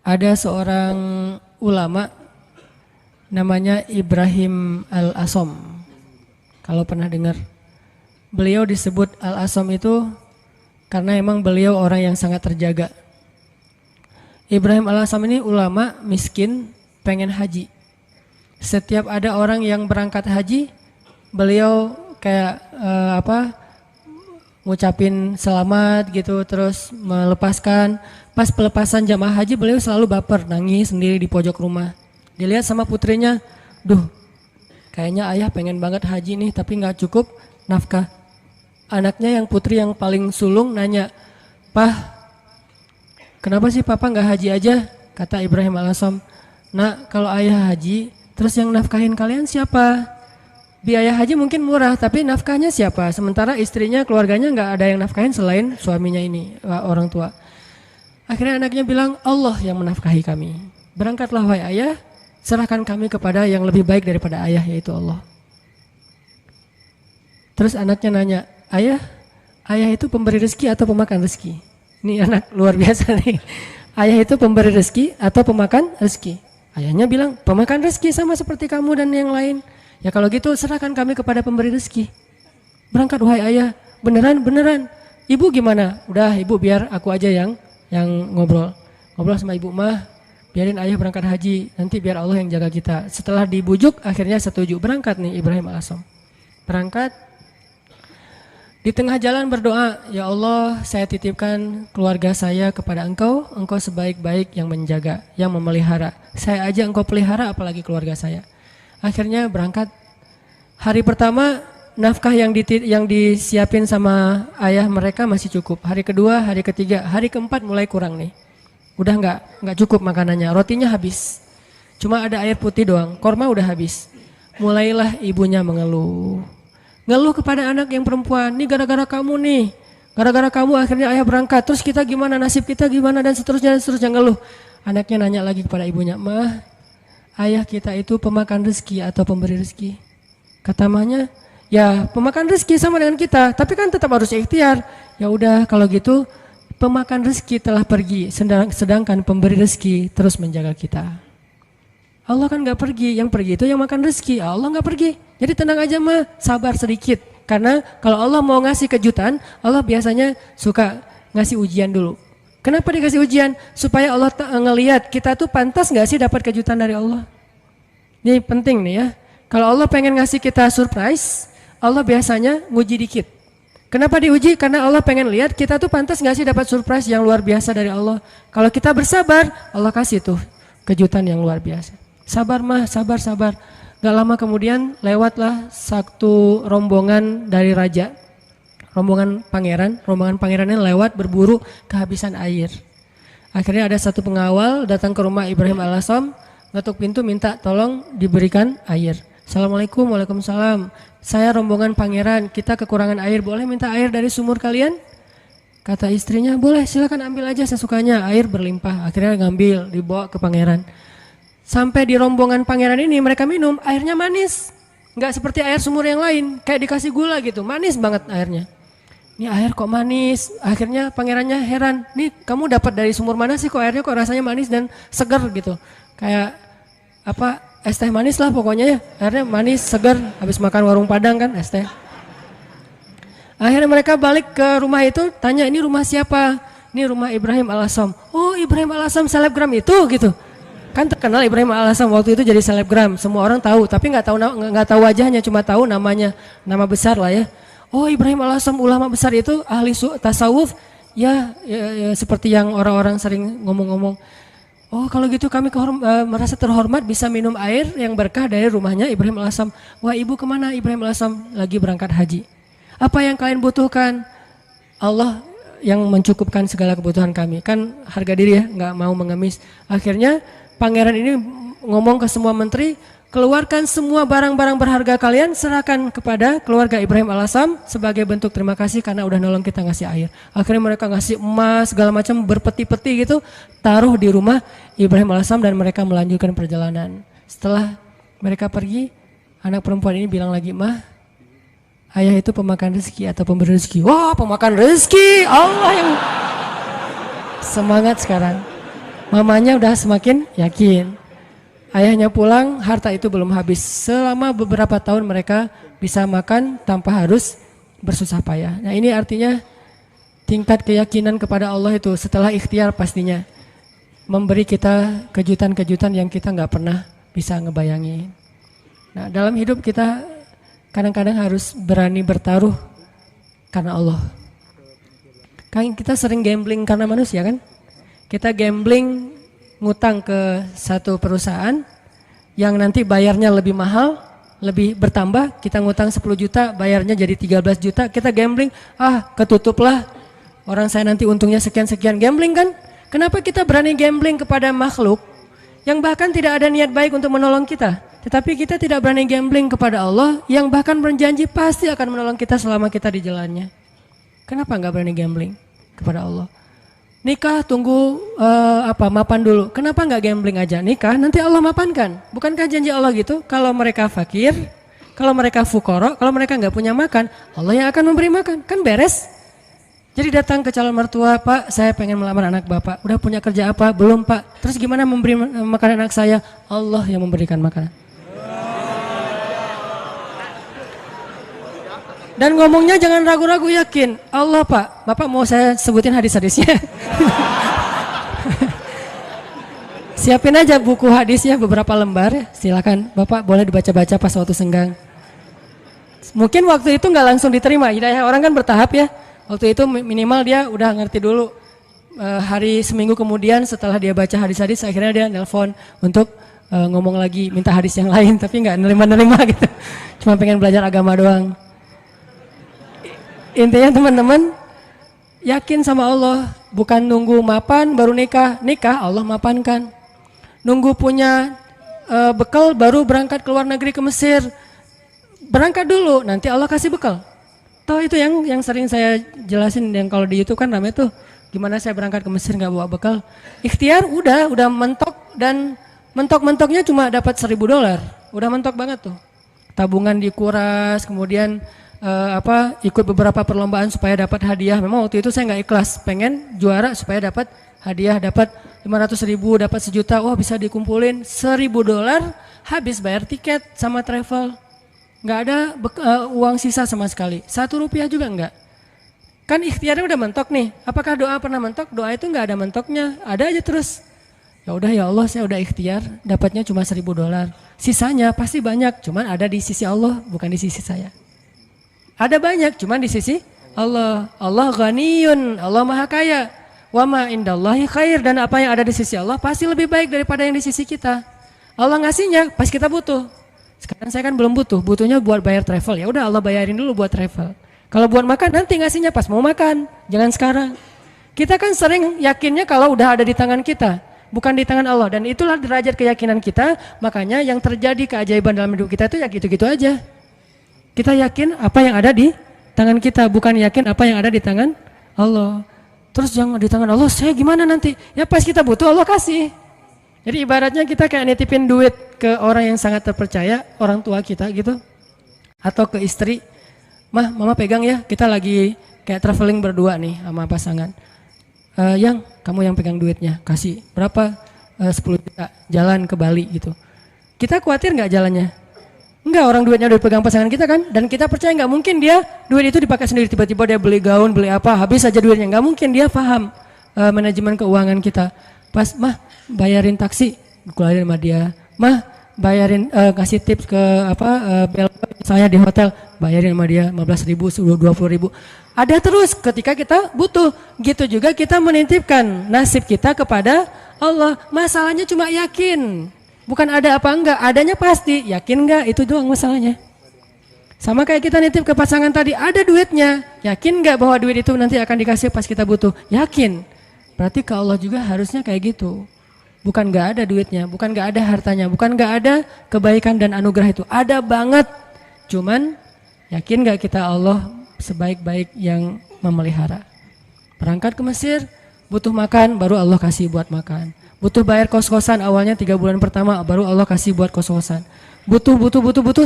Ada seorang ulama namanya Ibrahim Al-Asom. Kalau pernah dengar. Beliau disebut Al-Asom itu karena emang beliau orang yang sangat terjaga. Ibrahim Al-Asom ini ulama miskin pengen haji. Setiap ada orang yang berangkat haji, beliau kayak ngucapin selamat gitu, terus melepaskan. Pas pelepasan jamaah haji beliau selalu baper, nangis sendiri di pojok rumah. Dilihat sama putrinya, duh kayaknya ayah pengen banget haji nih tapi gak cukup nafkah. Anaknya yang putri yang paling sulung nanya, "Pah, kenapa sih papa gak haji aja?" Kata Ibrahim Al-Asom, "Nak, kalau ayah haji, terus yang nafkahin kalian siapa? Biaya haji mungkin murah, tapi nafkahnya siapa? Sementara istrinya, keluarganya gak ada yang nafkahin selain suaminya ini, orang tua." Akhirnya anaknya bilang, "Allah yang menafkahi kami. Berangkatlah wahai ayah, serahkan kami kepada yang lebih baik daripada ayah, yaitu Allah." Terus anaknya nanya, ayah itu pemberi rezeki atau pemakan rezeki?" Ini anak luar biasa nih. Ayah itu pemberi rezeki atau pemakan rezeki? Ayahnya bilang, pemakan rezeki sama seperti kamu dan yang lain. Ya kalau gitu serahkan kami kepada pemberi rezeki. Berangkat wahai ayah. Beneran. Ibu gimana? Udah ibu biar aku aja yang ngobrol sama ibu mah. Biarin ayah berangkat haji, nanti biar Allah yang jaga kita. Setelah dibujuk akhirnya setuju. Berangkat nih Ibrahim Al-Asom. Berangkat. Di tengah jalan berdoa, "Ya Allah, saya titipkan keluarga saya kepada Engkau. Engkau sebaik-baik yang menjaga, yang memelihara. Saya aja Engkau pelihara, apalagi keluarga saya." Akhirnya berangkat. Hari pertama nafkah yang disiapin sama ayah mereka masih cukup. Hari kedua, hari ketiga, hari keempat mulai kurang nih. Udah nggak cukup makanannya, rotinya habis. Cuma ada air putih doang, korma udah habis. Mulailah ibunya mengeluh. Ngeluh kepada anak yang perempuan, "Nih gara-gara kamu nih. Gara-gara kamu akhirnya ayah berangkat. Terus kita gimana, nasib kita gimana?" dan seterusnya ngeluh. Anaknya nanya lagi kepada ibunya, "Mah, ayah kita itu pemakan rezeki atau pemberi rezeki?" Kata mahnya, "Ya pemakan rezeki sama dengan kita, tapi kan tetap harus ikhtiar." Ya udah kalau gitu pemakan rezeki telah pergi, sedangkan pemberi rezeki terus menjaga kita. Allah kan gak pergi, yang pergi itu yang makan rezeki, Allah gak pergi. Jadi tenang aja mah, sabar sedikit. Karena kalau Allah mau ngasih kejutan, Allah biasanya suka ngasih ujian dulu. Kenapa dikasih ujian? Supaya Allah ngelihat kita tuh pantas gak sih dapat kejutan dari Allah. Ini penting nih ya. Kalau Allah pengen ngasih kita surprise, Allah biasanya nguji dikit. Kenapa diuji? Karena Allah pengen lihat kita tuh pantas gak sih dapat surprise yang luar biasa dari Allah. Kalau kita bersabar, Allah kasih tuh kejutan yang luar biasa. Sabar mah, sabar. Gak lama kemudian lewatlah satu rombongan dari raja. Rombongan pangerannya lewat berburu kehabisan air. Akhirnya ada satu pengawal datang ke rumah Ibrahim Al-Asom, ngetuk pintu minta tolong diberikan air. "Assalamualaikum." "Waalaikumsalam. Saya rombongan pangeran, kita kekurangan air, boleh minta air dari sumur kalian?" Kata istrinya, "Boleh, silakan ambil aja sesukanya." Air berlimpah, akhirnya ngambil, dibawa ke pangeran. Sampai di rombongan pangeran ini mereka minum, airnya manis. Gak seperti air sumur yang lain, kayak dikasih gula gitu, manis banget airnya. Ini air kok manis? Akhirnya pangerannya heran, "Nih kamu dapat dari sumur mana sih kok airnya kok rasanya manis dan segar gitu?" Kayak es teh manis lah pokoknya ya. Airnya manis, segar, habis makan warung Padang kan es teh. Akhirnya mereka balik ke rumah itu, tanya, "Ini rumah siapa?" "Ini rumah Ibrahim Al-Asom." "Oh, Ibrahim Al-Asom selebgram itu gitu." Kan terkenal Ibrahim Al-Asom waktu itu jadi selebgram, semua orang tahu, tapi nggak tahu wajahnya, cuma tahu namanya, nama besar lah ya. "Oh, Ibrahim Al-Asom ulama besar itu ahli tasawuf." Ya, seperti yang orang-orang sering ngomong-ngomong. "Oh, kalau gitu kami merasa terhormat bisa minum air yang berkah dari rumahnya Ibrahim Al-Asom." "Wah, ibu kemana?" "Ibrahim Al-Asom lagi berangkat haji." "Apa yang kalian butuhkan?" "Allah yang mencukupkan segala kebutuhan kami." Kan harga diri ya, nggak mau mengemis. Akhirnya pangeran ini ngomong ke semua menteri, "Keluarkan semua barang-barang berharga kalian, serahkan kepada keluarga Ibrahim Al-Asom sebagai bentuk terima kasih karena udah nolong kita ngasih air." Akhirnya mereka ngasih emas segala macam berpeti-peti gitu, taruh di rumah Ibrahim Al-Asom dan mereka melanjutkan perjalanan. Setelah mereka pergi, anak perempuan ini bilang lagi, "Mah, ayah itu pemakan rezeki atau pemberi rezeki?" "Wah, pemakan rezeki." Allah yang semangat sekarang. Mamanya udah semakin yakin. Ayahnya pulang, harta itu belum habis. Selama beberapa tahun mereka bisa makan tanpa harus bersusah payah. Nah ini artinya tingkat keyakinan kepada Allah itu setelah ikhtiar pastinya memberi kita kejutan-kejutan yang kita nggak pernah bisa ngebayangin. Nah dalam hidup kita kadang-kadang harus berani bertaruh karena Allah. Kan kita sering gambling karena manusia kan? Kita gambling ngutang ke satu perusahaan yang nanti bayarnya lebih mahal, lebih bertambah, kita ngutang 10 juta, bayarnya jadi 13 juta, kita gambling, ketutuplah, orang saya nanti untungnya sekian-sekian, gambling kan? Kenapa kita berani gambling kepada makhluk yang bahkan tidak ada niat baik untuk menolong kita? Tetapi kita tidak berani gambling kepada Allah yang bahkan berjanji pasti akan menolong kita selama kita di jalannya. Kenapa nggak berani gambling kepada Allah? Nikah tunggu mapan dulu. Kenapa nggak gambling aja? Nikah nanti Allah mapankan. Bukankah janji Allah gitu? Kalau mereka fakir, kalau mereka fukoro, kalau mereka nggak punya makan, Allah yang akan memberi makan. Kan beres. Jadi datang ke calon mertua, Pak, saya pengen melamar anak Bapak. Udah punya kerja apa? Belum, Pak. Terus gimana memberi makan anak saya? Allah yang memberikan makanan. Dan ngomongnya jangan ragu-ragu, yakin. Allah Pak, Bapak mau saya sebutin hadis-hadisnya. Siapin aja buku hadisnya beberapa lembar ya. Silakan Bapak boleh dibaca-baca pas waktu senggang. Mungkin waktu itu nggak langsung diterima, hidayah orang kan bertahap ya. Waktu itu minimal dia udah ngerti dulu. Hari seminggu kemudian setelah dia baca hadis-hadis akhirnya dia nelpon untuk ngomong lagi minta hadis yang lain. Tapi nggak nerima-nerima gitu. Cuma pengen belajar agama doang. Intinya teman-teman, yakin sama Allah, bukan nunggu mapan baru nikah. Nikah Allah mapankan. Nunggu punya bekal baru berangkat ke luar negeri ke Mesir. Berangkat dulu, nanti Allah kasih bekal. Tahu itu yang sering saya jelasin, yang kalau di YouTube kan rame tuh, gimana saya berangkat ke Mesir nggak bawa bekal. Ikhtiar udah mentok, dan mentok-mentoknya cuma dapat $1.000. Udah mentok banget tuh. Tabungan dikuras, kemudian ikut beberapa perlombaan supaya dapat hadiah. Memang waktu itu saya nggak ikhlas, pengen juara supaya dapat hadiah, dapat 500.000, dapat 1 juta. Wah bisa dikumpulin $1.000, habis bayar tiket sama travel, nggak ada uang sisa sama sekali, Rp1 juga nggak. Kan ikhtiarnya udah mentok nih. Apakah doa pernah mentok? Doa itu nggak ada mentoknya, ada aja terus. Ya udah ya Allah, saya udah ikhtiar, dapatnya cuma $1.000. Sisanya pasti banyak, cuman ada di sisi Allah, bukan di sisi saya. Ada banyak, cuman di sisi Allah. Allah ghaniyun, Allah maha kaya. Wa ma indallahi khair, dan apa yang ada di sisi Allah pasti lebih baik daripada yang di sisi kita. Allah ngasihnya pas kita butuh. Sekarang saya kan belum butuh, butuhnya buat bayar travel. Ya udah Allah bayarin dulu buat travel. Kalau buat makan nanti ngasihnya pas mau makan, jangan sekarang. Kita kan sering yakinnya kalau udah ada di tangan kita, bukan di tangan Allah, dan itulah derajat keyakinan kita. Makanya yang terjadi keajaiban dalam hidup kita itu ya gitu-gitu aja. Kita yakin apa yang ada di tangan kita, bukan yakin apa yang ada di tangan Allah. Terus jangan di tangan Allah, saya gimana nanti? Ya pas kita butuh Allah kasih. Jadi ibaratnya kita kayak nitipin duit ke orang yang sangat terpercaya, orang tua kita gitu. Atau ke istri, Mama pegang ya, kita lagi kayak traveling berdua nih sama pasangan. Yang kamu yang pegang duitnya, kasih berapa? 10 juta, jalan ke Bali gitu. Kita khawatir nggak jalannya? Enggak, orang duitnya udah dipegang pasangan kita kan, dan kita percaya nggak mungkin dia duit itu dipakai sendiri, tiba-tiba dia beli gaun, beli apa, habis aja duitnya. Nggak mungkin, dia paham manajemen keuangan kita. Pas bayarin taksi, keluarin sama dia. Bayarin kasih tips ke bel saya di hotel, bayarin sama dia 15.000, 20.000. Ada terus ketika kita butuh. Gitu juga kita menitipkan nasib kita kepada Allah. Masalahnya cuma yakin. Bukan ada apa enggak, adanya pasti, yakin enggak, itu doang masalahnya. Sama kayak kita nitip ke pasangan tadi, ada duitnya, yakin enggak bahwa duit itu nanti akan dikasih pas kita butuh? Yakin. Berarti ke Allah juga harusnya kayak gitu. Bukan enggak ada duitnya, bukan enggak ada hartanya, bukan enggak ada kebaikan dan anugerah itu. Ada banget. Cuman yakin enggak kita Allah sebaik-baik yang memelihara? Berangkat ke Mesir, butuh makan, baru Allah kasih buat makan. Butuh bayar kos-kosan, awalnya 3 bulan pertama baru Allah kasih buat kos-kosan. Butuh,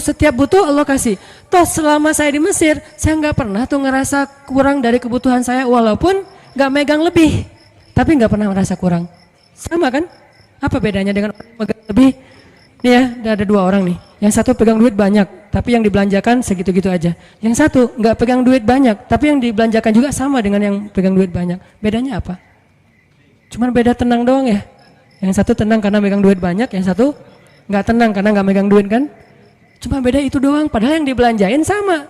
setiap butuh Allah kasih. Toh selama saya di Mesir, saya nggak pernah tuh ngerasa kurang dari kebutuhan saya, walaupun nggak megang lebih, tapi nggak pernah merasa kurang Sama kan? Apa bedanya dengan orang yang megang lebih? Nih ya, ada 2 orang nih. Yang satu pegang duit banyak, tapi yang dibelanjakan segitu-gitu aja. Yang satu nggak pegang duit banyak, tapi yang dibelanjakan juga sama dengan yang pegang duit banyak. Bedanya apa? Cuman beda tenang doang ya. Yang satu tenang karena megang duit banyak, yang satu nggak tenang karena nggak megang duit kan? Cuma beda itu doang. Padahal yang dibelanjain sama.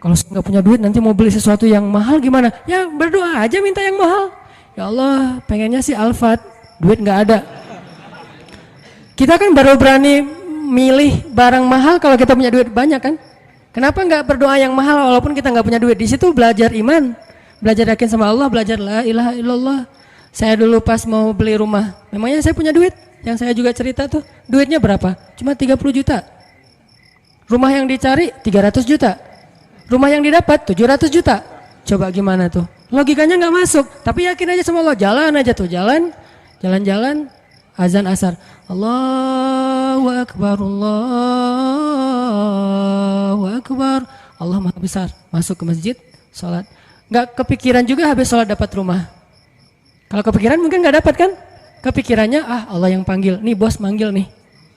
Kalau nggak punya duit nanti mau beli sesuatu yang mahal gimana? Ya berdoa aja minta yang mahal. Ya Allah, pengennya sih Alphard, duit nggak ada. Kita kan baru berani milih barang mahal kalau kita punya duit banyak kan? Kenapa nggak berdoa yang mahal walaupun kita nggak punya duit? Di situ belajar iman, belajar yakin sama Allah, belajar la ilaha illallah. Saya dulu pas mau beli rumah, memangnya saya punya duit? Yang saya juga cerita tuh, duitnya berapa? Cuma 30 juta. Rumah yang dicari 300 juta. Rumah yang didapat 700 juta. Coba gimana tuh? Logikanya nggak masuk, tapi yakin aja sama Allah. Jalan aja tuh, jalan-jalan, azan asar. Allahu Akbar, Allahu Akbar. Allah Maha Besar. Masuk ke masjid, sholat. Nggak kepikiran juga habis sholat dapat rumah. Kalau kepikiran mungkin nggak dapat kan? Kepikirannya Allah yang panggil. Nih bos manggil nih.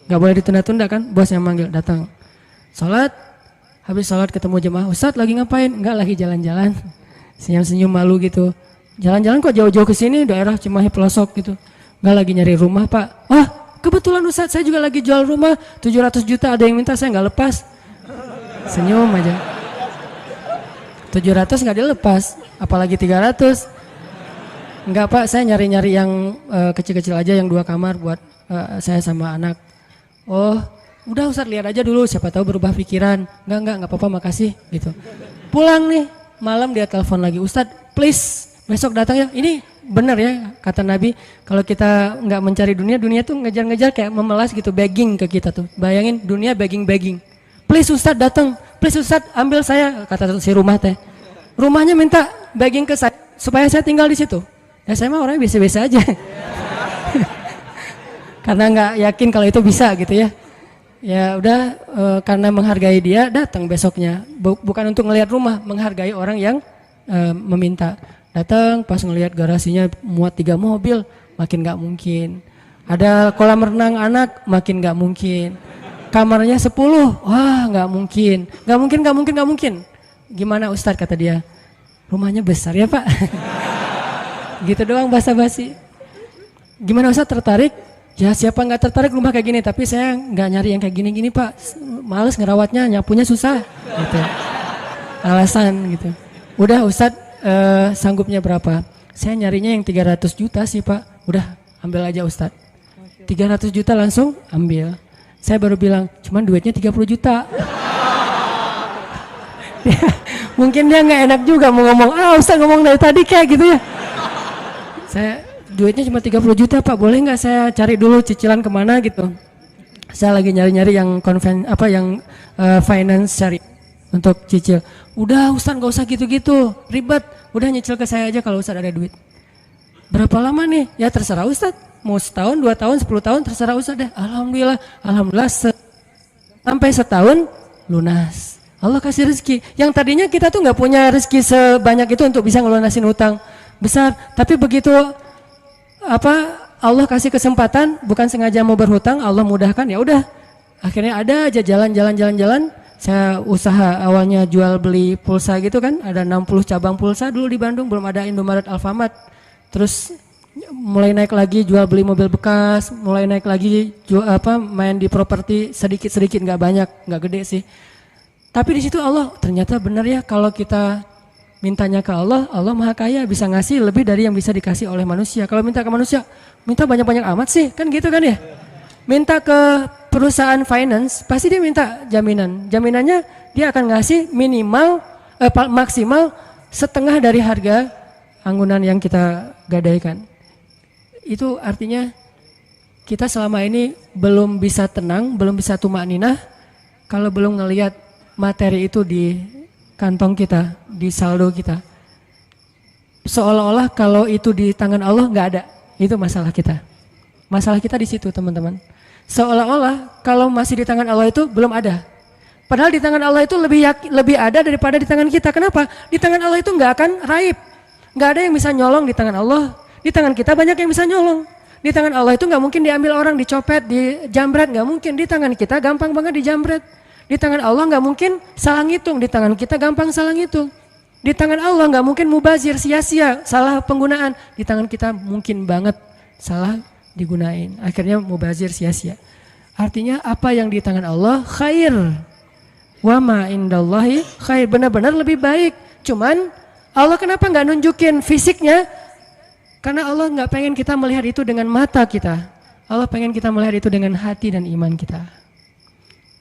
Nggak boleh ditunda-tunda kan? Bos yang manggil, datang. Sholat, habis sholat ketemu jemaah. Ustadz lagi ngapain? Enggak, lagi jalan-jalan. Senyum-senyum malu gitu. Jalan-jalan kok jauh-jauh ke sini daerah Cimahi pelosok gitu. Enggak, lagi nyari rumah Pak. Kebetulan Ustadz saya juga lagi jual rumah 700 juta, ada yang minta saya nggak lepas. Senyum aja. 700 nggak dilepas, apalagi 300. Enggak Pak, saya nyari-nyari yang kecil-kecil aja, yang 2 kamar buat saya sama anak. Oh, udah Ustadz lihat aja dulu, siapa tahu berubah pikiran. Enggak apa-apa, makasih gitu. Pulang nih, malam dia telepon lagi, Ustadz please besok datang ya. Ini benar ya kata Nabi, kalau kita nggak mencari dunia, dunia tuh ngejar-ngejar kayak memelas gitu, begging ke kita tuh. Bayangin dunia begging. Please Ustadz datang, please Ustadz ambil saya, kata si rumah teh. Rumahnya minta begging ke saya supaya saya tinggal di situ. Ya saya mah orangnya biasa-biasa aja. Karena nggak yakin kalau itu bisa gitu ya. Ya udah karena menghargai dia datang besoknya. Bukan untuk ngelihat rumah, menghargai orang yang meminta. Datang pas ngelihat garasinya muat 3 mobil, makin nggak mungkin. Ada kolam renang anak, makin nggak mungkin. Kamarnya 10, wah nggak mungkin. Nggak mungkin. Gimana Ustadz kata dia? Rumahnya besar ya Pak. Gitu doang basa-basi. Gimana Ustadz, tertarik? Ya siapa nggak tertarik rumah kayak gini, tapi saya nggak nyari yang kayak gini-gini Pak. Males ngerawatnya, nyapunya susah. Gitu. Alasan gitu. Udah Ustadz sanggupnya berapa? Saya nyarinya yang 300 juta sih Pak. Udah ambil aja Ustadz. 300 juta langsung ambil. Saya baru bilang, cuman duitnya 30 juta. Mungkin dia nggak enak juga mau ngomong, Ustadz ngomong dari tadi kayak gitu ya. Saya duitnya cuma 30 juta Pak, boleh nggak saya cari dulu cicilan kemana gitu. Saya lagi nyari-nyari yang finance cari untuk cicil. Udah Ustadz nggak usah gitu-gitu, ribet. Udah nyicil ke saya aja kalau Ustadz ada duit. Berapa lama nih? Ya terserah Ustadz, mau setahun, 2 tahun, 10 tahun, terserah Ustadz deh. Alhamdulillah sampai setahun lunas. Allah kasih rezeki. Yang tadinya kita tuh nggak punya rezeki sebanyak itu untuk bisa ngelunasin hutang besar, tapi begitu Allah kasih kesempatan, bukan sengaja mau berhutang, Allah mudahkan, ya udah akhirnya ada aja jalan. Saya usaha awalnya jual beli pulsa gitu kan, ada 60 cabang pulsa dulu di Bandung, belum ada Indomaret, Alfamart. Terus mulai naik lagi jual beli mobil bekas, mulai naik lagi main di properti sedikit nggak banyak, nggak gede sih. Tapi di situ Allah ternyata benar ya, kalau kita mintanya ke Allah, Allah Maha Kaya, bisa ngasih lebih dari yang bisa dikasih oleh manusia. Kalau minta ke manusia, minta banyak-banyak amat sih, kan gitu kan ya. Minta ke perusahaan finance, pasti dia minta jaminan. Jaminannya dia akan ngasih maksimal setengah dari harga anggunan yang kita gadaikan. Itu artinya kita selama ini belum bisa tenang, belum bisa tumakninah kalau belum ngelihat materi itu di kantong kita, di saldo kita. Seolah-olah kalau itu di tangan Allah nggak ada. Itu masalah kita. Masalah kita di situ teman-teman. Seolah-olah kalau masih di tangan Allah itu belum ada. Padahal di tangan Allah itu lebih ada daripada di tangan kita. Kenapa? Di tangan Allah itu nggak akan raib. Nggak ada yang bisa nyolong di tangan Allah. Di tangan kita banyak yang bisa nyolong. Di tangan Allah itu nggak mungkin diambil orang, dicopet, dijambret, nggak mungkin. Di tangan kita gampang banget dijambret. Di tangan Allah nggak mungkin salah ngitung, di tangan kita gampang salah ngitung. Di tangan Allah nggak mungkin mubazir, sia-sia, salah penggunaan. Di tangan kita mungkin banget salah digunain. Akhirnya mubazir, sia-sia. Artinya apa yang di tangan Allah khair. Wa ma indallahi khair, benar-benar lebih baik. Cuman Allah kenapa nggak nunjukin fisiknya? Karena Allah nggak pengen kita melihat itu dengan mata kita. Allah pengen kita melihat itu dengan hati dan iman kita.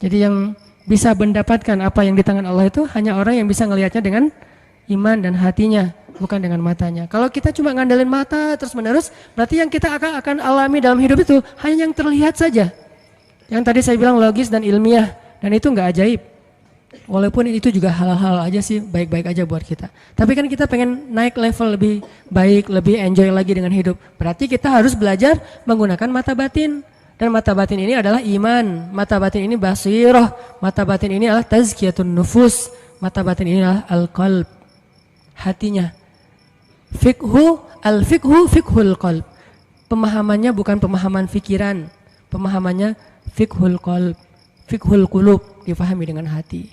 Jadi yang bisa mendapatkan apa yang di tangan Allah itu hanya orang yang bisa ngelihatnya dengan iman dan hatinya, bukan dengan matanya. Kalau kita cuma ngandelin mata terus menerus, berarti yang kita akan alami dalam hidup itu hanya yang terlihat saja. Yang tadi saya bilang logis dan ilmiah, dan itu nggak ajaib. Walaupun itu juga hal-hal aja sih, baik-baik aja buat kita. Tapi kan kita pengen naik level lebih baik, lebih enjoy lagi dengan hidup. Berarti kita harus belajar menggunakan mata batin. Dan mata batin ini adalah iman, mata batin ini basirah, mata batin ini adalah tazkiyatun nufus, mata batin ini adalah al-qalb, hatinya. Al-fiqhu fiqhul qalb. Pemahamannya bukan pemahaman fikiran, pemahamannya fiqhul qalb, fiqhul qulub, difahami dengan hati.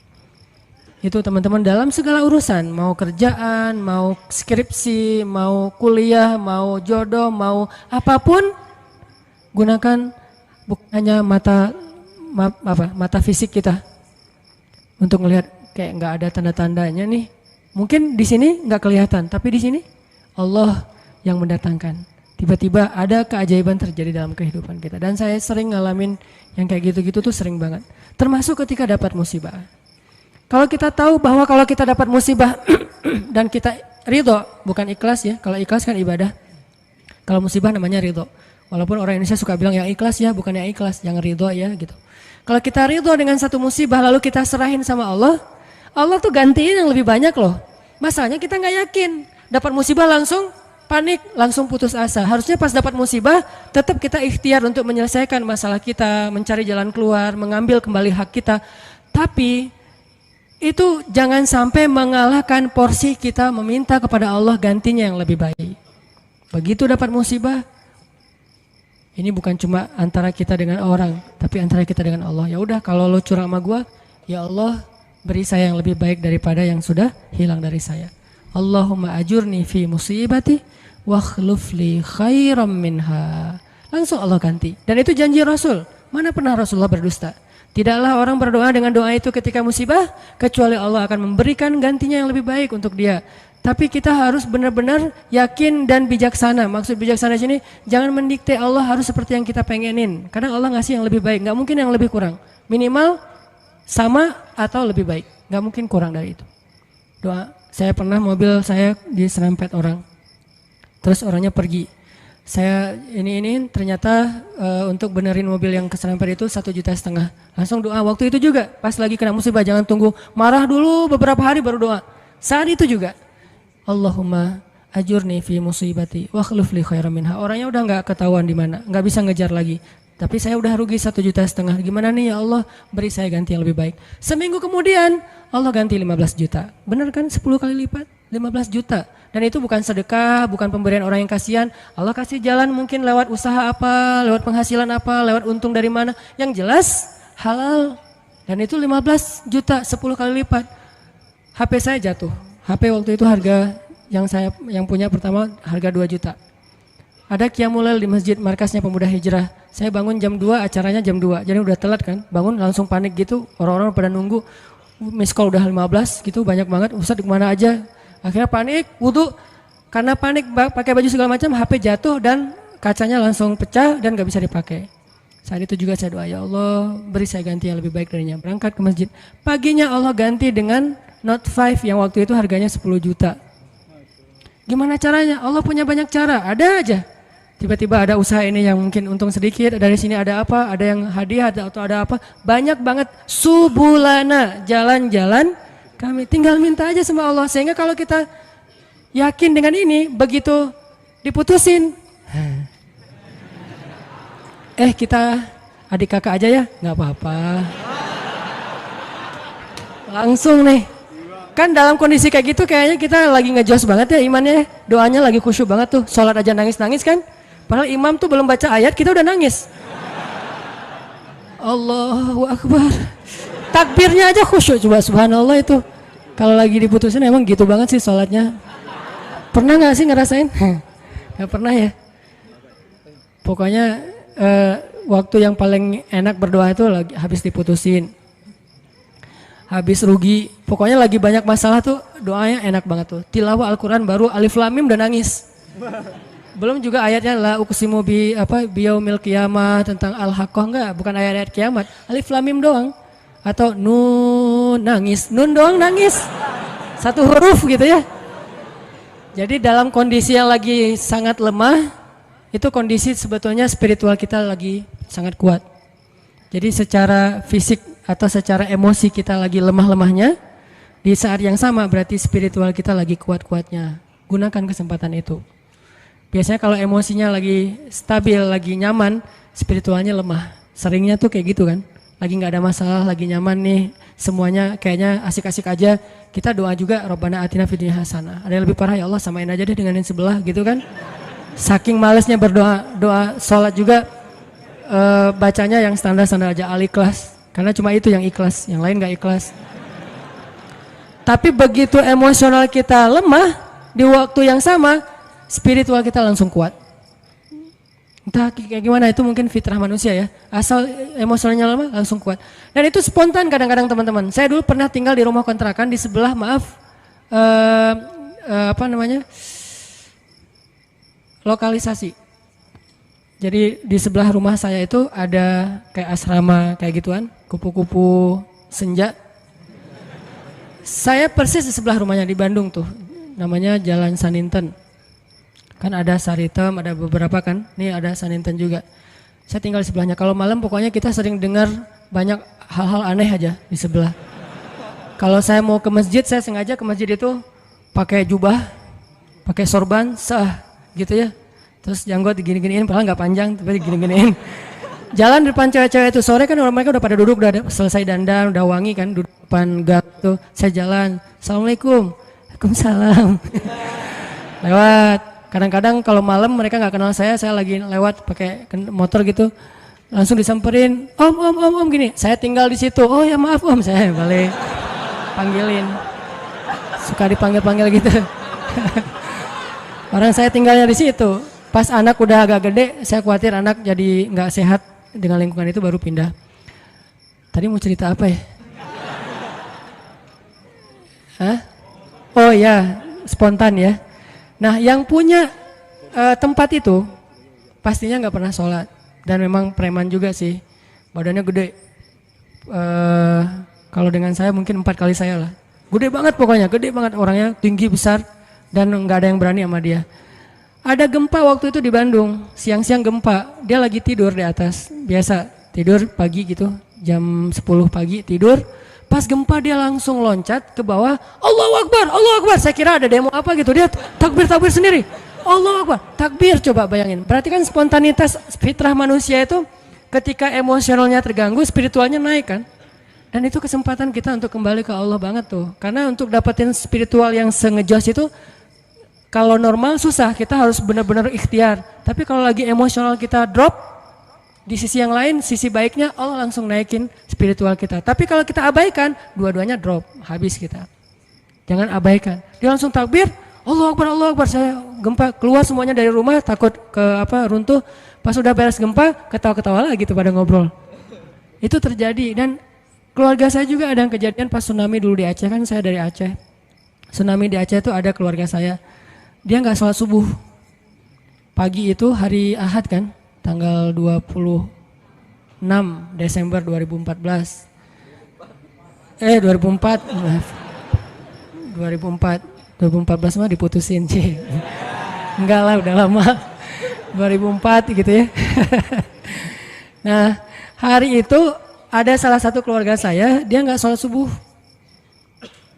Itu teman-teman dalam segala urusan, mau kerjaan, mau skripsi, mau kuliah, mau jodoh, mau apapun, gunakan bukan hanya mata fisik kita untuk melihat kayak nggak ada tanda-tandanya nih. Mungkin di sini nggak kelihatan, tapi di sini Allah yang mendatangkan. Tiba-tiba ada keajaiban terjadi dalam kehidupan kita. Dan saya sering ngalamin yang kayak gitu-gitu tuh sering banget. Termasuk ketika dapat musibah. Kalau kita tahu bahwa kalau kita dapat musibah dan kita ridho, bukan ikhlas ya. Kalau ikhlas kan ibadah. Kalau musibah namanya ridho. Walaupun orang Indonesia suka bilang yang ikhlas ya, bukan yang ikhlas, yang ridho ya gitu. Kalau kita ridho dengan satu musibah lalu kita serahin sama Allah, Allah tuh gantiin yang lebih banyak loh. Masalahnya kita nggak yakin, dapat musibah langsung panik, langsung putus asa. Harusnya pas dapat musibah tetap kita ikhtiar untuk menyelesaikan masalah kita, mencari jalan keluar, mengambil kembali hak kita. Tapi itu jangan sampai mengalahkan porsi kita meminta kepada Allah gantinya yang lebih baik. Begitu dapat musibah, ini bukan cuma antara kita dengan orang, tapi antara kita dengan Allah. Ya udah, kalau lo curang sama gua, ya Allah beri saya yang lebih baik daripada yang sudah hilang dari saya. Allahumma ajurni fi musibati wa khluf li khairam minha. Langsung Allah ganti. Dan itu janji Rasul. Mana pernah Rasulullah berdusta? Tidaklah orang berdoa dengan doa itu ketika musibah, kecuali Allah akan memberikan gantinya yang lebih baik untuk dia. Tapi kita harus benar-benar yakin dan bijaksana. Maksud bijaksana sini, jangan mendikte Allah harus seperti yang kita pengenin. Karena Allah ngasih yang lebih baik, nggak mungkin yang lebih kurang. Minimal sama atau lebih baik, nggak mungkin kurang dari itu. Doa, saya pernah mobil saya diserempet orang, terus orangnya pergi. Saya ini ternyata untuk benerin mobil yang keserempet itu 1,5 juta. Langsung doa waktu itu juga, pas lagi kena musibah, jangan tunggu marah dulu beberapa hari baru doa. Saat itu juga. Allahumma ajurni fi musibati wa khluf li khairam minha. Orangnya udah nggak ketahuan di mana, nggak bisa ngejar lagi. Tapi saya udah rugi 1,5 juta. Gimana nih ya Allah, beri saya ganti yang lebih baik. Seminggu kemudian Allah ganti 15 juta. Benar kan 10 kali lipat 15 juta. Dan itu bukan sedekah, bukan pemberian orang yang kasihan. Allah kasih jalan mungkin lewat usaha apa, lewat penghasilan apa, lewat untung dari mana. Yang jelas halal. Dan itu 15 juta 10 kali lipat. HP saya jatuh. HP waktu itu harga yang punya pertama harga 2 juta. Ada qiyamul lail di masjid markasnya Pemuda Hijrah. Saya bangun jam 2, acaranya jam 2. Jadi udah telat kan. Bangun langsung panik gitu. Orang-orang pada nunggu. Miss call udah 15 gitu, banyak banget. Ustaz di mana aja? Akhirnya panik, wudu. Karena panik pakai baju segala macam, HP jatuh dan kacanya langsung pecah dan gak bisa dipakai. Saat itu juga saya doa, ya Allah beri saya ganti yang lebih baik darinya. Berangkat ke masjid. Paginya Allah ganti dengan Note 5 yang waktu itu harganya 10 juta. Gimana caranya? Allah punya banyak cara, ada aja. Tiba-tiba ada usaha ini yang mungkin untung sedikit, dari sini ada apa, ada yang hadiah atau ada apa. Banyak banget subulana, jalan-jalan kami. Tinggal minta aja sama Allah. Sehingga kalau kita yakin dengan ini, begitu diputusin. Kita adik kakak aja ya, nggak apa-apa. Langsung nih. Kan dalam kondisi kayak gitu kayaknya kita lagi ngejos banget ya imannya. Doanya lagi khusyuk banget tuh. Sholat aja nangis-nangis kan. Padahal imam tuh belum baca ayat kita udah nangis. Allahu Akbar. Takbirnya aja khusyuk, coba subhanallah itu. Kalau lagi diputusin emang gitu banget sih sholatnya. Pernah gak sih ngerasain? Gak pernah ya. Pokoknya waktu yang paling enak berdoa itu lagi habis diputusin. Habis rugi. Pokoknya lagi banyak masalah tuh doanya enak banget tuh. Tilawah Al-Quran baru alif lam mim udah nangis. Belum juga ayatnya la uqsimu biyaumil qiyamah tentang al-haqqah, enggak, bukan ayat-ayat kiamat. Alif lam mim doang. Atau nun nangis, nun doang nangis. Satu huruf gitu ya. Jadi dalam kondisi yang lagi sangat lemah, itu kondisi sebetulnya spiritual kita lagi sangat kuat. Jadi secara fisik atau secara emosi kita lagi lemah-lemahnya, di saat yang sama berarti spiritual kita lagi kuat-kuatnya. Gunakan kesempatan itu. Biasanya kalau emosinya lagi stabil, lagi nyaman, spiritualnya lemah. Seringnya tuh kayak gitu kan. Lagi gak ada masalah, lagi nyaman nih, semuanya kayaknya asik-asik aja. Kita doa juga, Rabbana atina fid dunya hasanah. Ada yang lebih parah, ya Allah samain aja deh dengan yang sebelah gitu kan. Saking malesnya berdoa, doa sholat juga bacanya yang standar-standar aja, al-ikhlas. Karena cuma itu yang ikhlas, yang lain gak ikhlas. Tapi begitu emosional kita lemah, di waktu yang sama, spiritual kita langsung kuat. Entah kayak gimana, itu mungkin fitrah manusia ya. Asal emosionalnya lemah langsung kuat. Dan itu spontan kadang-kadang teman-teman. Saya dulu pernah tinggal di rumah kontrakan di sebelah, lokalisasi. Jadi di sebelah rumah saya itu ada kayak asrama kayak gituan, kupu-kupu senja. Saya persis di sebelah rumahnya di Bandung tuh. Namanya Jalan Saninten. Kan ada Saritem, ada beberapa kan. Nih ada Saninten juga. Saya tinggal di sebelahnya. Kalau malam pokoknya kita sering dengar banyak hal-hal aneh aja di sebelah. Kalau saya mau ke masjid, saya sengaja ke masjid itu pakai jubah, pakai sorban, gitu ya. Terus janggut digini-giniin, padahal nggak panjang, tapi digini-giniin. Jalan depan cewek-cewek itu sore kan mereka udah pada duduk, udah selesai dandan, udah wangi kan, duduk depan gang tuh. Saya jalan, Assalamualaikum, Waalaikumsalam. Lewat. Kadang-kadang kalau malam mereka nggak kenal saya lagi lewat pakai motor gitu, langsung disamperin, om gini. Saya tinggal di situ. Oh ya maaf om, saya balik panggilin. Suka dipanggil-panggil gitu. Orang saya tinggalnya di situ. Pas anak udah agak gede, saya khawatir anak jadi nggak sehat dengan lingkungan itu baru pindah. Tadi mau cerita apa ya? Hah? Oh ya, spontan ya. Nah yang punya tempat itu pastinya nggak pernah sholat dan memang preman juga sih, badannya gede. Kalau dengan saya mungkin 4 kali saya lah, gede banget pokoknya, gede banget orangnya, tinggi besar dan nggak ada yang berani sama dia. Ada gempa waktu itu di Bandung, siang-siang gempa, dia lagi tidur di atas, biasa tidur pagi gitu, jam 10 pagi tidur. Pas gempa dia langsung loncat ke bawah, Allahu Akbar, Allahu Akbar. Saya kira ada demo apa gitu, dia takbir sendiri. Allahu Akbar, takbir, coba bayangin. Berarti kan spontanitas fitrah manusia itu ketika emosionalnya terganggu, spiritualnya naik kan. Dan itu kesempatan kita untuk kembali ke Allah banget tuh. Karena untuk dapetin spiritual yang sengejos itu, kalau normal susah, kita harus benar-benar ikhtiar. Tapi kalau lagi emosional kita drop, di sisi yang lain, sisi baiknya Allah langsung naikin spiritual kita. Tapi kalau kita abaikan, dua-duanya drop, habis kita. Jangan abaikan. Dia langsung takbir, Allahu Akbar, Allahu Akbar. Saya gempa, keluar semuanya dari rumah, takut runtuh. Pas udah beres gempa, ketawa-ketawa lagi gitu pada ngobrol. Itu terjadi. Dan keluarga saya juga ada yang kejadian pas tsunami dulu di Aceh, kan saya dari Aceh. Tsunami di Aceh itu ada keluarga saya. Dia nggak sholat subuh. Pagi itu hari Ahad kan, tanggal 26 Desember 2014. 2014 mah diputusin sih. Enggak lah, udah lama. 2004 gitu ya. Nah, hari itu ada salah satu keluarga saya, dia nggak sholat subuh.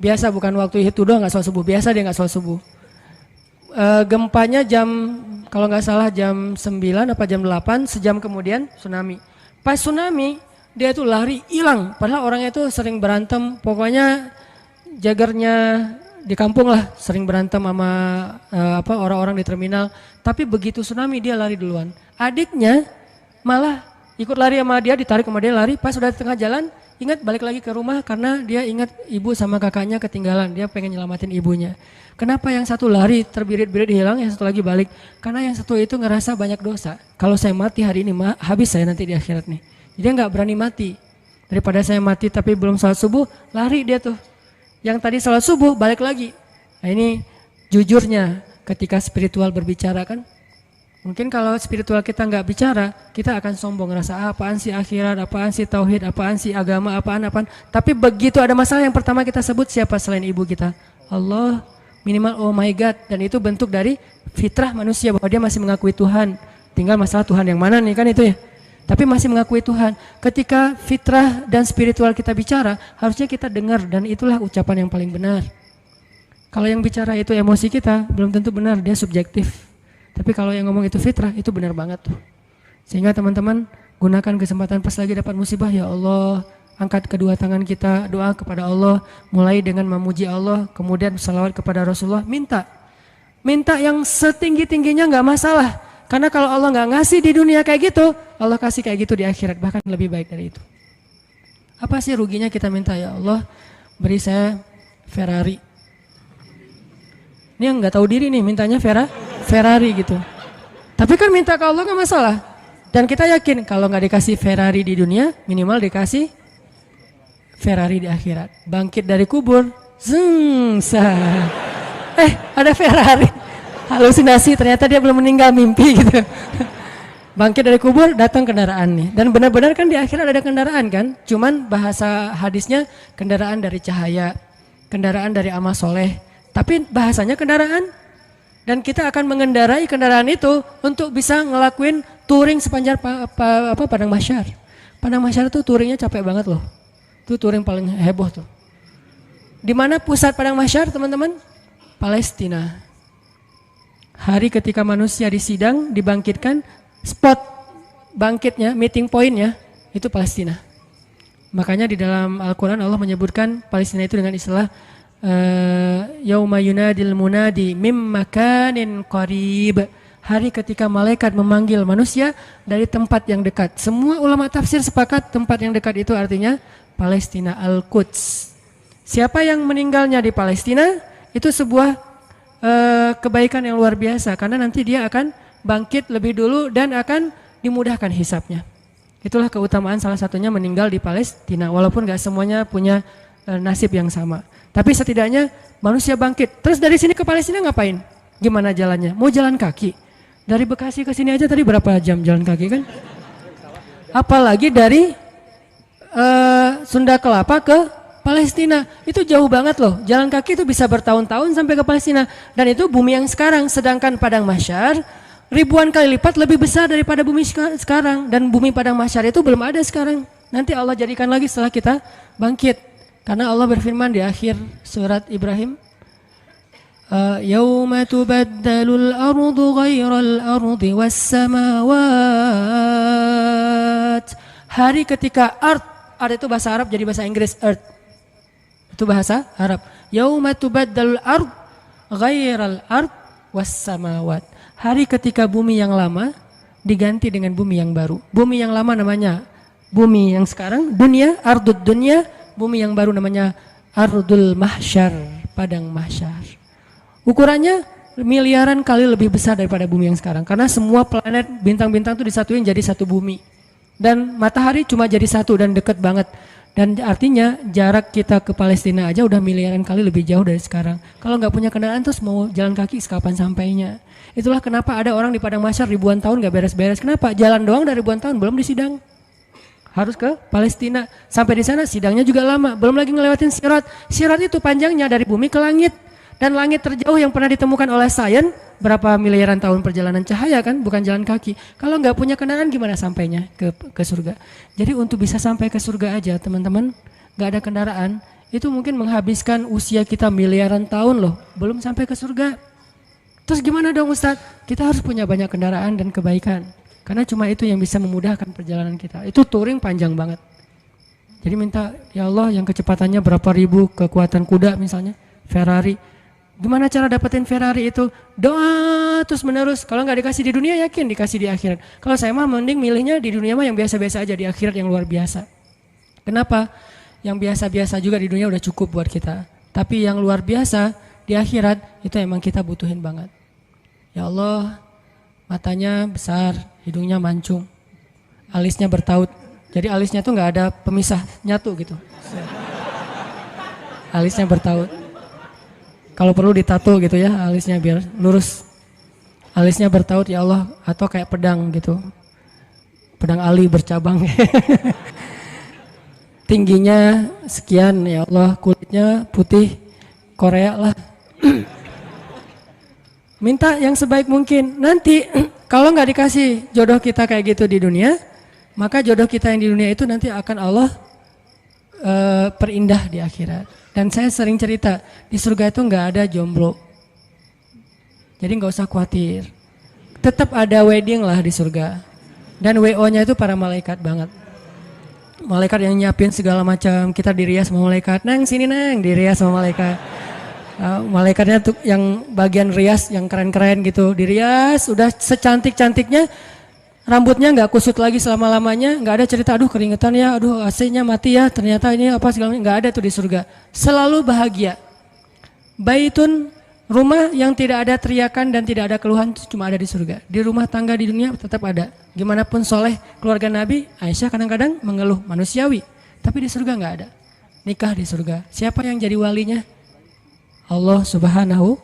Biasa, bukan waktu itu doang nggak sholat subuh, biasa dia nggak sholat subuh. Gempanya kalau nggak salah jam 9 apa jam 8, sejam kemudian tsunami. Pas tsunami dia tuh lari hilang, padahal orangnya itu sering berantem, pokoknya jagernya di kampung lah sering berantem sama orang-orang di terminal. Tapi begitu tsunami dia lari duluan. Adiknya malah ikut lari sama dia, ditarik sama dia lari. Pas sudah di tengah jalan, ingat balik lagi ke rumah karena dia ingat ibu sama kakaknya ketinggalan. Dia pengen nyelamatin ibunya. Kenapa yang satu lari terbirit-birit hilang, yang satu lagi balik? Karena yang satu itu ngerasa banyak dosa. Kalau saya mati hari ini, habis saya nanti di akhirat nih. Jadi dia nggak berani mati. Daripada saya mati tapi belum sholat subuh, lari dia tuh. Yang tadi sholat subuh balik lagi. Nah ini jujurnya ketika spiritual berbicara kan. Mungkin kalau spiritual kita nggak bicara, kita akan sombong ngerasa apaan sih akhirat, apaan sih tauhid, apaan sih agama, apaan. Tapi begitu ada masalah yang pertama kita sebut siapa selain ibu kita? Allah, minimal oh my God. Dan itu bentuk dari fitrah manusia bahwa dia masih mengakui Tuhan. Tinggal masalah Tuhan yang mana nih kan itu ya. Tapi masih mengakui Tuhan. Ketika fitrah dan spiritual kita bicara, harusnya kita dengar dan itulah ucapan yang paling benar. Kalau yang bicara itu emosi kita, belum tentu benar, dia subjektif. Tapi kalau yang ngomong itu fitrah, itu benar banget tuh. Sehingga teman-teman gunakan kesempatan pas lagi dapat musibah, ya Allah, angkat kedua tangan kita, doa kepada Allah, mulai dengan memuji Allah, kemudian salawat kepada Rasulullah, minta yang setinggi-tingginya nggak masalah. Karena kalau Allah nggak ngasih di dunia kayak gitu, Allah kasih kayak gitu di akhirat, bahkan lebih baik dari itu. Apa sih ruginya kita minta, ya Allah, beri saya Ferrari. Ini yang nggak tahu diri nih, mintanya Ferrari gitu. Tapi kan minta ke Allah nggak masalah. Dan kita yakin kalau nggak dikasih Ferrari di dunia, minimal dikasih Ferrari di akhirat. Bangkit dari kubur, ada Ferrari. Halusinasi, ternyata dia belum meninggal, mimpi gitu. Bangkit dari kubur, datang kendaraan nih. Dan benar-benar kan di akhirat ada kendaraan kan. Cuman bahasa hadisnya kendaraan dari cahaya, kendaraan dari amal soleh. Tapi bahasanya kendaraan. Dan kita akan mengendarai kendaraan itu untuk bisa ngelakuin touring sepanjang Padang Mahsyar. Padang Mahsyar tuh touringnya capek banget loh. Itu touring paling heboh tuh. Di mana pusat Padang Mahsyar, teman-teman? Palestina. Hari ketika manusia disidang, dibangkitkan, spot bangkitnya, meeting pointnya, itu Palestina. Makanya di dalam Al-Quran Allah menyebutkan Palestina itu dengan istilah yauma yunadil munadi mim makanin qarib. Hari ketika malaikat memanggil manusia dari tempat yang dekat. Semua ulama tafsir sepakat tempat yang dekat itu artinya Palestina, Al-Quds. Siapa yang meninggalnya di Palestina itu sebuah kebaikan yang luar biasa karena nanti dia akan bangkit lebih dulu dan akan dimudahkan hisapnya. Itulah keutamaan salah satunya meninggal di Palestina, walaupun gak semuanya punya nasib yang sama. Tapi setidaknya manusia bangkit. Terus dari sini ke Palestina ngapain? Gimana jalannya? Mau jalan kaki? Dari Bekasi ke sini aja tadi berapa jam jalan kaki kan? Apalagi dari Sunda Kelapa ke Palestina. Itu jauh banget loh. Jalan kaki itu bisa bertahun-tahun sampai ke Palestina. Dan itu bumi yang sekarang. Sedangkan Padang Mahsyar ribuan kali lipat lebih besar daripada bumi sekarang. Dan bumi Padang Mahsyar itu belum ada sekarang. Nanti Allah jadikan lagi setelah kita bangkit. Karena Allah berfirman di akhir surat Ibrahim, yauma tubaddalul ardu ghairal ardi was samawat. Hari ketika ard itu bahasa Arab jadi bahasa Inggris, earth. Itu bahasa Arab. Yauma tubaddalul ard ghairal ard was samawat. Hari ketika bumi yang lama diganti dengan bumi yang baru. Bumi yang lama namanya bumi yang sekarang, dunia, ardud dunia. Bumi yang baru namanya Ardul Mahsyar, Padang Mahsyar. Ukurannya miliaran kali lebih besar daripada bumi yang sekarang. Karena semua planet, bintang-bintang itu disatuin jadi satu bumi. Dan matahari cuma jadi satu dan dekat banget. Dan artinya jarak kita ke Palestina aja udah miliaran kali lebih jauh dari sekarang. Kalau nggak punya kendaraan terus mau jalan kaki kapan sampainya. Itulah kenapa ada orang di Padang Mahsyar ribuan tahun nggak beres-beres. Kenapa? Jalan doang dari ribuan tahun belum disidang. Harus ke Palestina. Sampai di sana sidangnya juga lama. Belum lagi ngelewatin Sirat. Sirat itu panjangnya dari bumi ke langit. Dan langit terjauh yang pernah ditemukan oleh sains berapa miliaran tahun perjalanan cahaya kan, bukan jalan kaki. Kalau nggak punya kendaraan gimana sampainya ke surga? Jadi untuk bisa sampai ke surga aja teman-teman, nggak ada kendaraan, itu mungkin menghabiskan usia kita miliaran tahun loh. Belum sampai ke surga. Terus gimana dong Ustadz? Kita harus punya banyak kendaraan dan kebaikan. Karena cuma itu yang bisa memudahkan perjalanan kita. Itu touring panjang banget. Jadi minta, ya Allah yang kecepatannya berapa ribu kekuatan kuda misalnya, Ferrari. Gimana cara dapetin Ferrari itu? Doa terus menerus. Kalau nggak dikasih di dunia, yakin dikasih di akhirat. Kalau saya mah mending milihnya di dunia mah yang biasa-biasa aja, di akhirat yang luar biasa. Kenapa? Yang biasa-biasa juga di dunia udah cukup buat kita. Tapi yang luar biasa di akhirat itu emang kita butuhin banget. Ya Allah, matanya besar, hidungnya mancung, alisnya bertaut. Jadi alisnya tuh nggak ada pemisah, nyatu gitu. Alisnya bertaut. Kalau perlu ditato gitu ya, alisnya biar lurus. Alisnya bertaut ya Allah, atau kayak pedang gitu. Pedang ali bercabang. Tingginya sekian ya Allah, kulitnya putih Korea lah. Minta yang sebaik mungkin. Nanti kalau nggak dikasih jodoh kita kayak gitu di dunia, maka jodoh kita yang di dunia itu nanti akan Allah perindah di akhirat. Dan saya sering cerita, di surga itu nggak ada jomblo. Jadi nggak usah khawatir. Tetap ada wedding lah di surga. Dan WO-nya itu para malaikat banget. Malaikat yang nyiapin segala macam. Kita dirias sama malaikat. Nang sini nang, dirias sama malaikat. Malaikatnya tuh yang bagian rias yang keren-keren gitu. Dirias, udah secantik-cantiknya. Rambutnya nggak kusut lagi selama-lamanya, nggak ada cerita aduh keringetan ya, aduh AC-nya mati ya, ternyata ini apa segala macam, nggak ada tuh di surga. Selalu bahagia. Baitun, rumah yang tidak ada teriakan dan tidak ada keluhan cuma ada di surga. Di rumah tangga di dunia tetap ada. Gimana pun soleh keluarga Nabi, Aisyah kadang-kadang mengeluh manusiawi, tapi di surga nggak ada. Nikah di surga. Siapa yang jadi walinya? Allah Subhanahu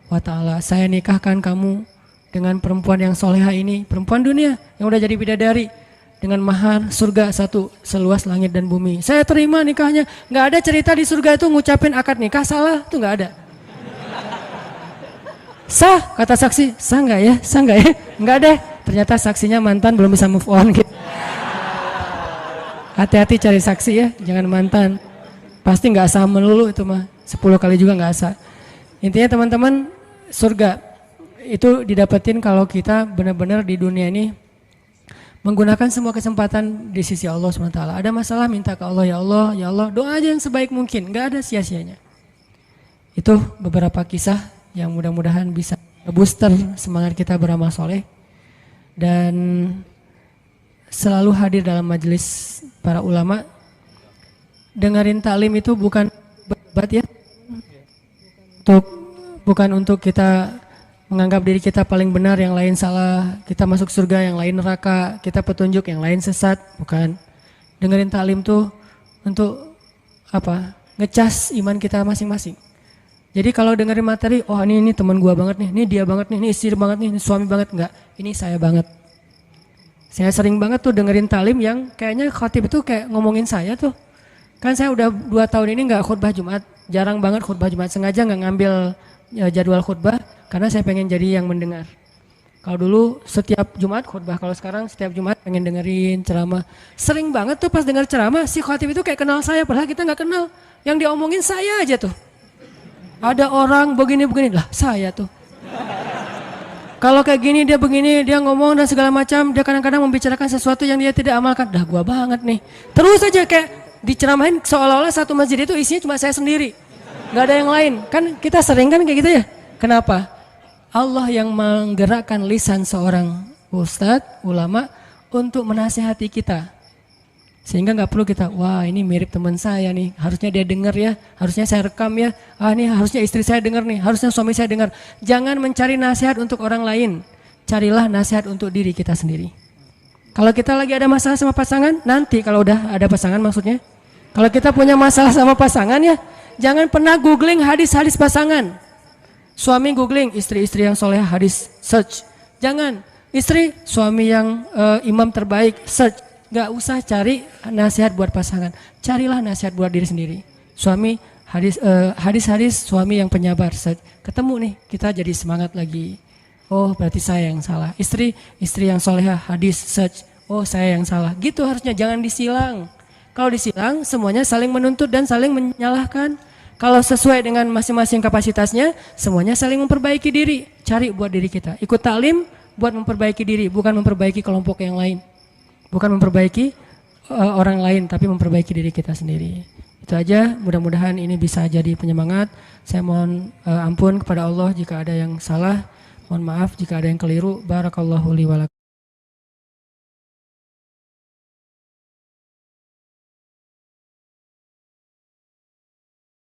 wa Ta'ala. Saya nikahkan kamu dengan perempuan yang soleha ini, perempuan dunia yang udah jadi bidadari dengan mahar surga satu seluas langit dan bumi. Saya terima nikahnya. Nggak ada cerita di surga itu ngucapin akad nikah salah, itu nggak ada. Sah kata saksi, sah nggak ya, sah nggak ya, nggak deh. Ternyata saksinya mantan belum bisa move on gitu. Hati-hati cari saksi ya, jangan mantan. Pasti nggak sah melulu itu mah, 10 kali juga nggak sah. Intinya teman-teman, surga itu didapetin kalau kita benar-benar di dunia ini menggunakan semua kesempatan di sisi Allah SWT. Ada masalah minta ke Allah, ya Allah, doa aja yang sebaik mungkin, gak ada sia-sianya. Itu beberapa kisah yang mudah-mudahan bisa booster semangat kita beramal soleh dan selalu hadir dalam majelis para ulama. Dengerin taklim itu bukan berdebat ya, bukan untuk kita menganggap diri kita paling benar, yang lain salah, kita masuk surga, yang lain neraka, kita petunjuk, yang lain sesat, bukan. Dengerin taklim tuh untuk apa? Ngecas iman kita masing-masing. Jadi kalau dengerin materi, oh ini teman gua banget nih, ini dia banget nih, ini istri banget nih, ini suami banget, enggak, ini saya banget. Saya sering banget tuh dengerin taklim yang kayaknya khatib itu kayak ngomongin saya tuh. Kan saya udah 2 tahun ini enggak khutbah Jumat, jarang banget khutbah Jumat, sengaja enggak ngambil jadwal khutbah karena saya pengen jadi yang mendengar. Kalau dulu setiap Jumat khutbah, kalau sekarang setiap Jumat pengen dengerin ceramah. Sering banget tuh pas denger ceramah si khatib itu kayak kenal saya padahal kita nggak kenal. Yang diomongin saya aja tuh. Ada orang begini-begini lah saya tuh. Kalau kayak gini dia begini, dia ngomong dan segala macam, dia kadang-kadang membicarakan sesuatu yang dia tidak amalkan. Dah gua banget nih. Terus aja kayak diceramahin seolah-olah satu masjid itu isinya cuma saya sendiri. Gak ada yang lain. Kan kita sering kan kayak gitu ya. Kenapa? Allah yang menggerakkan lisan seorang ustadz, ulama untuk menasihati kita. Sehingga gak perlu kita, wah ini mirip teman saya nih, harusnya dia dengar ya, harusnya saya rekam ya, ini harusnya istri saya dengar nih, harusnya suami saya dengar. Jangan mencari nasihat untuk orang lain, carilah nasihat untuk diri kita sendiri. Kalau kita lagi ada masalah sama pasangan, nanti kalau udah ada pasangan maksudnya, kalau kita punya masalah sama pasangan ya, jangan pernah googling hadis-hadis pasangan. Suami googling istri-istri yang soleh hadis, search. Jangan. Istri suami yang imam terbaik, search. Gak usah cari nasihat buat pasangan. Carilah nasihat buat diri sendiri. Suami hadis-hadis suami yang penyabar, search. Ketemu nih, kita jadi semangat lagi. Oh berarti saya yang salah. Istri yang solehah hadis, search. Oh saya yang salah. Gitu harusnya, jangan disilang. Kalau disilang semuanya saling menuntut dan saling menyalahkan. Kalau sesuai dengan masing-masing kapasitasnya, semuanya saling memperbaiki diri. Cari buat diri kita. Ikut taklim buat memperbaiki diri, bukan memperbaiki kelompok yang lain. Bukan memperbaiki orang lain, tapi memperbaiki diri kita sendiri. Itu aja, mudah-mudahan ini bisa jadi penyemangat. Saya mohon ampun kepada Allah jika ada yang salah. Mohon maaf jika ada yang keliru. Barakallahu li wa lakum.